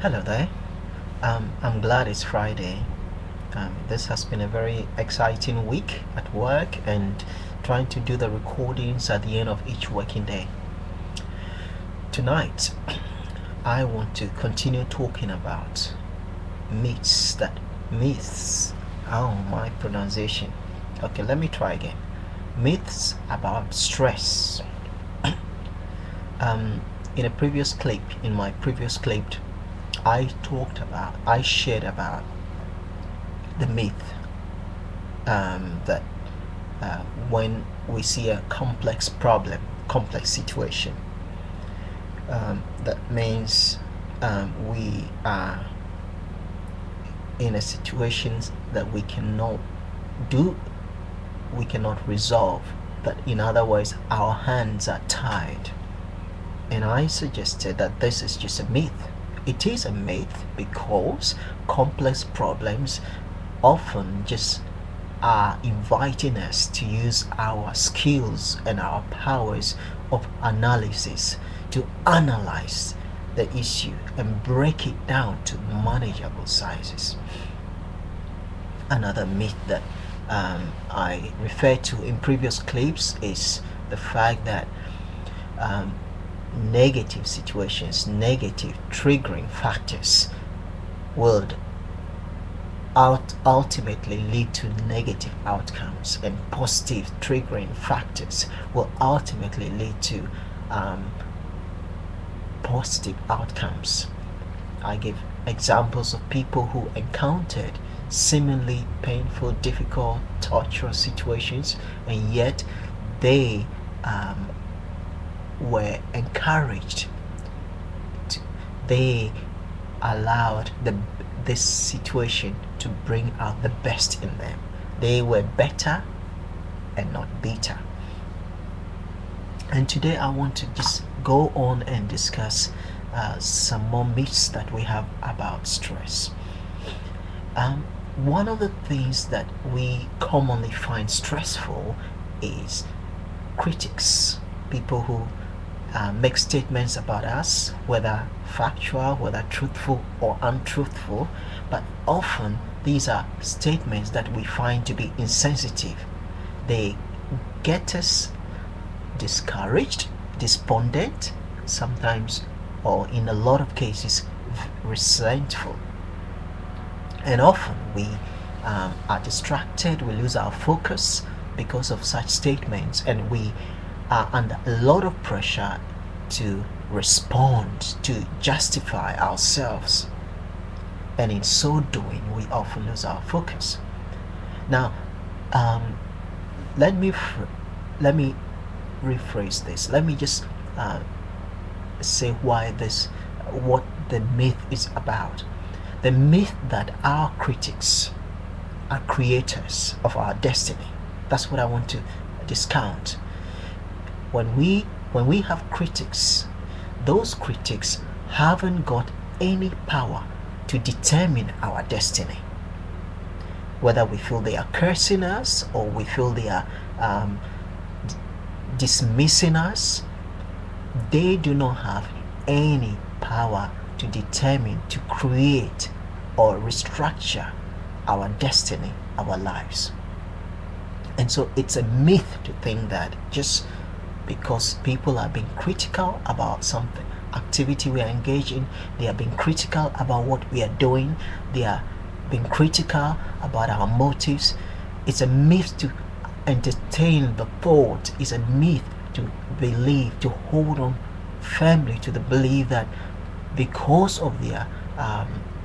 Hello there. I'm glad it's Friday. This has been a very exciting week at work and trying to do the recordings at the end of each working day. Tonight, I want to continue talking about myths. Oh, my pronunciation. Okay, let me try again. Myths about stress. In my previous clip, I shared about the myth that when we see a complex situation, that means we are in a situation that we cannot resolve. That, in other words, our hands are tied. And I suggested that this is just a myth. It is a myth because complex problems often just are inviting us to use our skills and our powers of analysis to analyze the issue and break it down to manageable sizes. Another myth that I referred to in previous clips is the fact that negative situations, negative triggering factors would ultimately lead to negative outcomes, and positive triggering factors will ultimately lead to positive outcomes. I give examples of people who encountered seemingly painful, difficult, torturous situations, and yet they were encouraged. They allowed this situation to bring out the best in them. They were better and not bitter. And today I want to just go on and discuss some more myths that we have about stress. One of the things that we commonly find stressful is critics, people who make statements about us, whether factual, whether truthful or untruthful, but often these are statements that we find to be insensitive. They get us discouraged, despondent, sometimes, or in a lot of cases, resentful. And often we are distracted, we lose our focus because of such statements, and we are under a lot of pressure to respond, to justify ourselves, and in so doing we often lose our focus. Now let me rephrase this. Let me just say what the myth is about. The myth that our critics are creators of our destiny. That's what I want to discount. When we have critics, those critics haven't got any power to determine our destiny. Whether we feel they are cursing us or we feel they are dismissing us, they do not have any power to determine, to create or restructure our destiny, our lives. And so it's a myth to think that just because people are being critical about something activity we are engaged in, they are being critical about what we are doing, they are being critical about our motives. It's a myth to entertain the thought, it's a myth to believe, to hold on firmly to the belief that because of their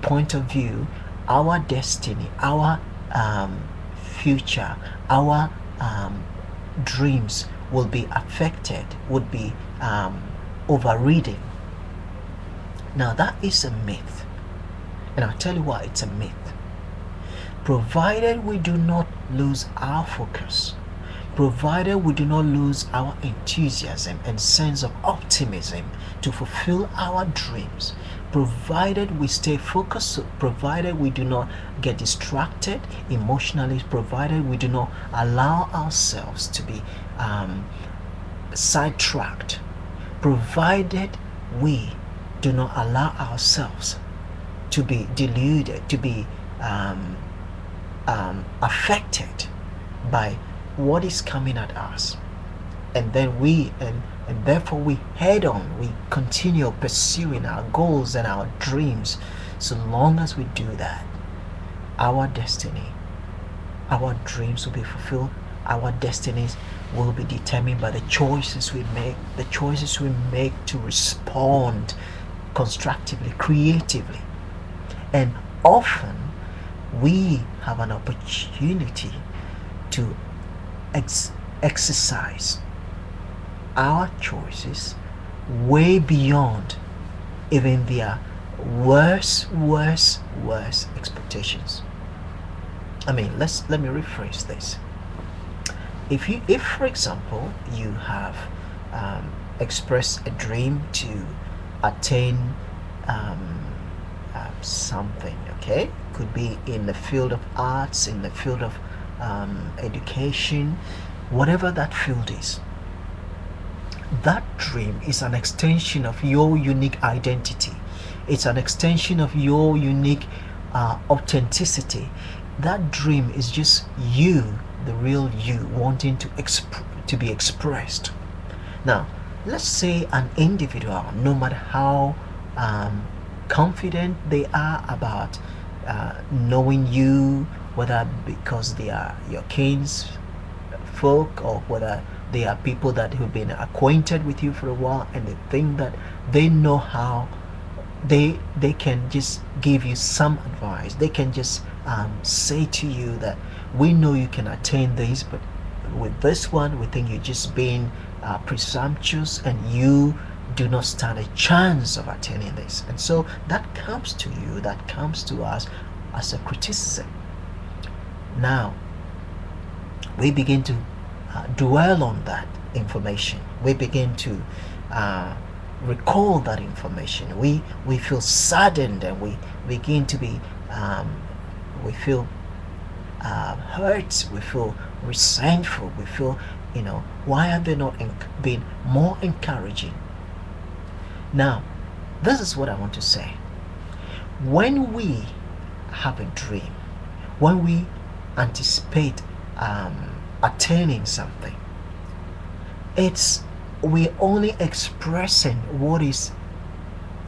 point of view, our destiny, our future, our dreams will be affected, would be overridden. Now that is a myth, and I'll tell you why it's a myth. Provided we do not lose our focus, provided we do not lose our enthusiasm and sense of optimism to fulfill our dreams, provided we stay focused, provided we do not get distracted emotionally, provided we do not allow ourselves to be sidetracked, provided we do not allow ourselves to be deluded, to be affected by what is coming at us, and then and therefore we head on, we continue pursuing our goals and our dreams. So long as we do that, our destiny, our dreams will be fulfilled. Our destinies will be determined by the choices we make, to respond constructively, creatively. And often we have an opportunity to exercise our choices way beyond even their worst expectations. I mean, let me rephrase this. If for example you have expressed a dream to attain something, okay, could be in the field of arts, in the field of education, whatever that field is, that dream is an extension of your unique identity. It's an extension of your unique authenticity. That dream is just you, the real you, wanting to be expressed. Now, let's say an individual, no matter how confident they are about knowing you, whether because they are your kinsfolk or whether they are people that have been acquainted with you for a while, and they think that they know how they can just give you some advice. They can just say to you that we know you can attain this, but with this one we think you're just being presumptuous and you do not stand a chance of attaining this. And so that comes to you, that comes to us as a criticism. Now we begin to dwell on that information. We begin to recall that information. We feel saddened, and we begin to be we feel hurt, we feel resentful, we feel, why have they not been more encouraging? Now, this is what I want to say. When we have a dream, when we anticipate attaining something, we're only expressing what is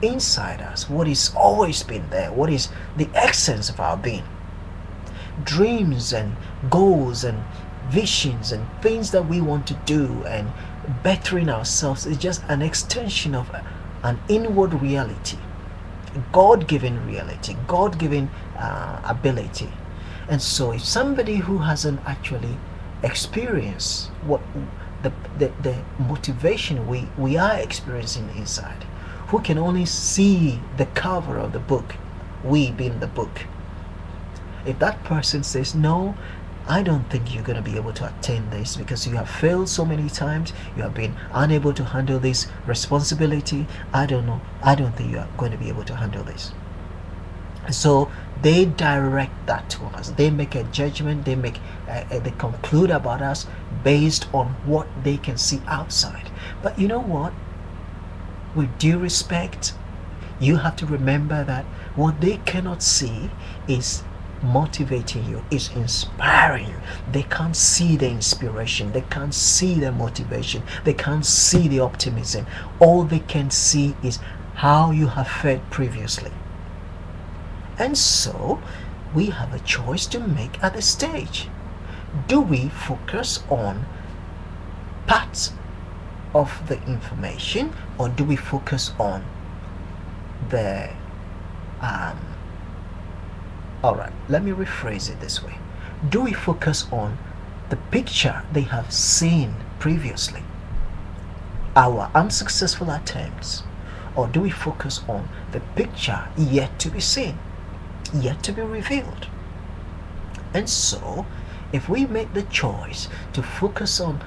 inside us, what is always been there, what is the essence of our being. Dreams and goals and visions and things that we want to do and bettering ourselves is just an extension of an inward reality, God-given reality, God-given ability. And so if somebody who hasn't actually experienced what the motivation we are experiencing inside, who can only see the cover of the book, we being the book, if that person says, no, I don't think you're going to be able to attain this because you have failed so many times, you have been unable to handle this responsibility, I don't think you are going to be able to handle this. So they direct that to us. They make a judgment, they conclude about us based on what they can see outside. But you know what? With due respect, you have to remember that what they cannot see is motivating you, is inspiring you. They can't see the inspiration, they can't see the motivation, they can't see the optimism. All they can see is how you have fared previously. And so we have a choice to make at this stage. Do we focus on parts of the information, or do we focus on the all right, let me rephrase it this way. Do we focus on the picture they have seen previously, our unsuccessful attempts, or do we focus on the picture yet to be seen, yet to be revealed? And so if we make the choice to focus on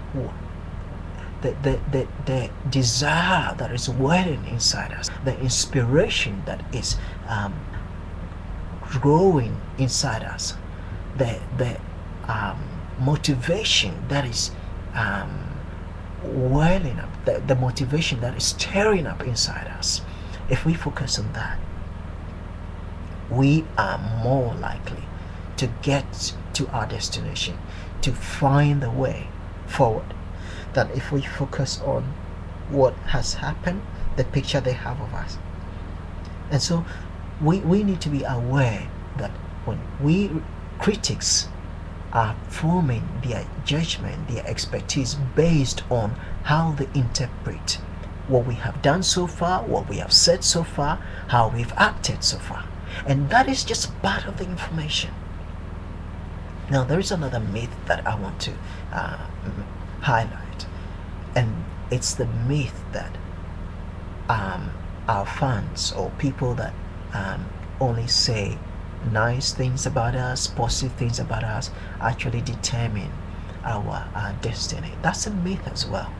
the desire that is welling inside us, the inspiration that is growing inside us, the motivation that is welling up, the motivation that is stirring up inside us, if we focus on that, we are more likely to get to our destination, to find the way forward, than if we focus on what has happened, the picture they have of us. And so we need to be aware that when critics are forming their judgment, their expertise based on how they interpret what we have done so far, what we have said so far, how we've acted so far. And that is just part of the information. Now, there is another myth that I want to highlight, and it's the myth that our fans or people that only say nice things about us, positive things about us, actually determine our destiny. That's a myth as well.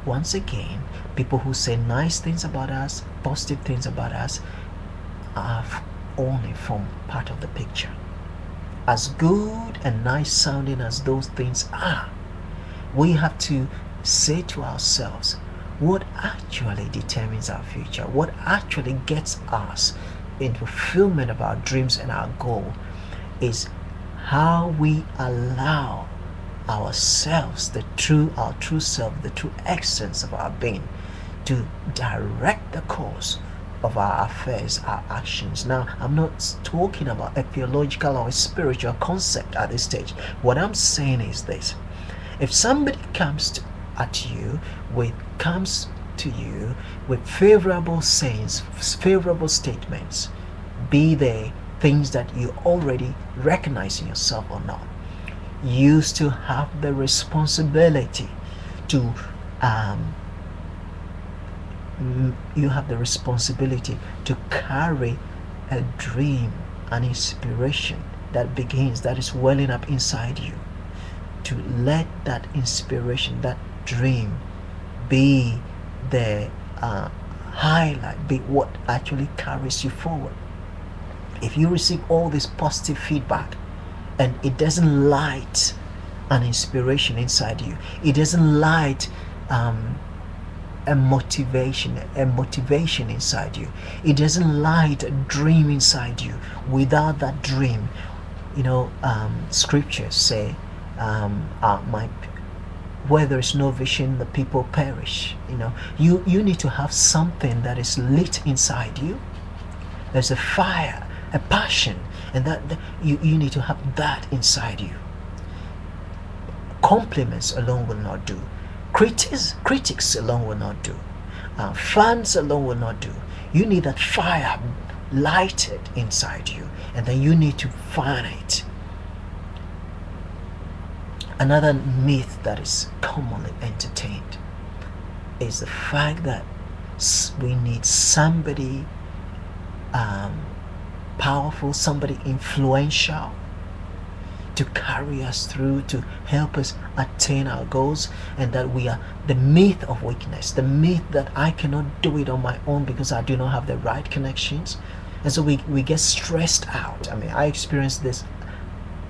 Once again, people who say nice things about us, positive things about us, are only from part of the picture. As good and nice sounding as those things are, we have to say to ourselves, what actually determines our future, what actually gets us in fulfillment of our dreams and our goal, is how we allow ourselves, our true self, the true essence of our being, to direct the course of our affairs, our actions. Now, I'm not talking about a theological or a spiritual concept at this stage. What I'm saying is this: if somebody comes to you with favorable sayings, favorable statements, be they things that you already recognize in yourself or not, you still have the responsibility to carry a dream, an inspiration that is welling up inside you, to let that inspiration, that dream, be the highlight, be what actually carries you forward. If you receive all this positive feedback and it doesn't light an inspiration inside you, it doesn't light a motivation inside you, it doesn't light a dream inside you, without that dream, scriptures say, where there is no vision, the people perish. You need to have something that is lit inside you. There's a fire, a passion, and that you need to have that inside you. Compliments alone will not do. Critics alone will not do. Fans alone will not do. You need that fire lighted inside you, and then you need to fan it. Another myth that is commonly entertained is the fact that we need somebody powerful, somebody influential to carry us through, to help us attain our goals, and that we are the myth of weakness, the myth that I cannot do it on my own because I do not have the right connections. And so we get stressed out. I mean, I experience this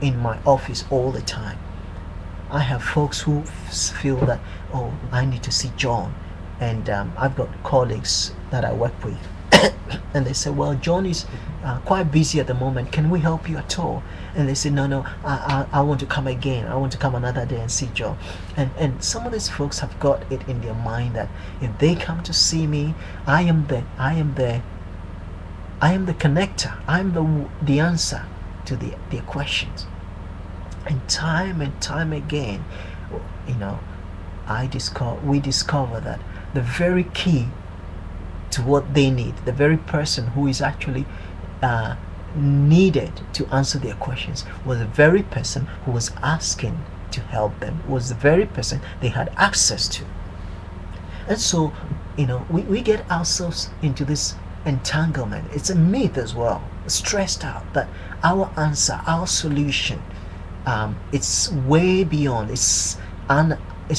in my office all the time. I have folks who feel that, oh, I need to see John, and I've got colleagues that I work with and they say, well, John is quite busy at the moment, can we help you at all? And they say, no, I want to come again, I want to come another day and see John. And some of these folks have got it in their mind that if they come to see me, I am the connector, I am the answer to their questions. And time again, we discover that the very key to what they need, the very person who is actually needed to answer their questions, was the very person who was asking to help them, was the very person they had access to. And so, we get ourselves into this entanglement. It's a myth as well, stressed out, that our answer, our solution, it's way beyond, it's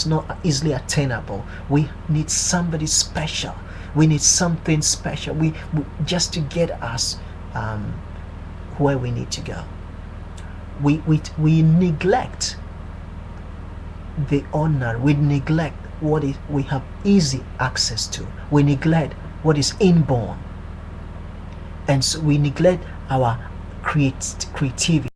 not easily attainable. We need somebody special, we need something special, we just to get us where we need to go. We neglect the ordinary, we neglect what we have easy access to, we neglect what is inborn. And so we neglect our creativity.